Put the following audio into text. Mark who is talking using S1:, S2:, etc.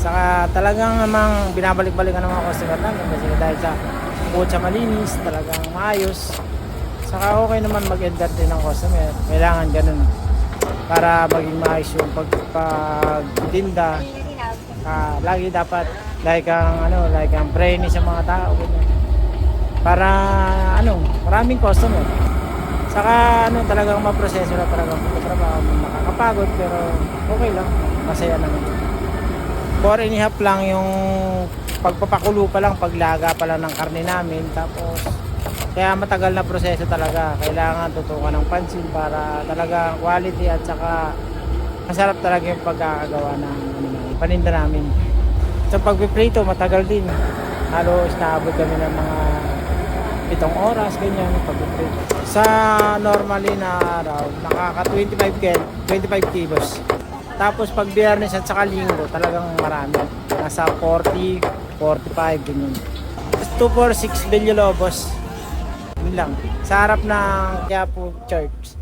S1: Saka talagang namang binabalik-balikan ng mga customer namin kasi dahil sa bukod sa malinis, talagang maayos. Saka okay naman mag-entertain ng customer. Kailangan ganun para maging maayos yung pagtinda. Lagi dapat like ang friendly sa mga tao ganyan. Para maraming customer. Saka talagang maproseso na talagang pagtatrabaho, nakakapagod pero okay lang, masaya naman. 4.5 lang yung pagpapakulo pa lang, paglaga pa lang ng karne namin, tapos kaya matagal na proseso talaga. Kailangan tutukan ng pansin para talaga quality at saka masarap talaga yung pagkakagawa ng paninda namin. Sa pagpiprito matagal din, halos naabot kami ng mga 7 oras ganyan pagpiprito. Sa normally na araw nakaka 25 kilos. Tapos pag Biyernes at saka Linggo talagang marami, nasa 40, 45 ganyan. 246 Villalobos, yun lang, sa harap ng Quiapo Church.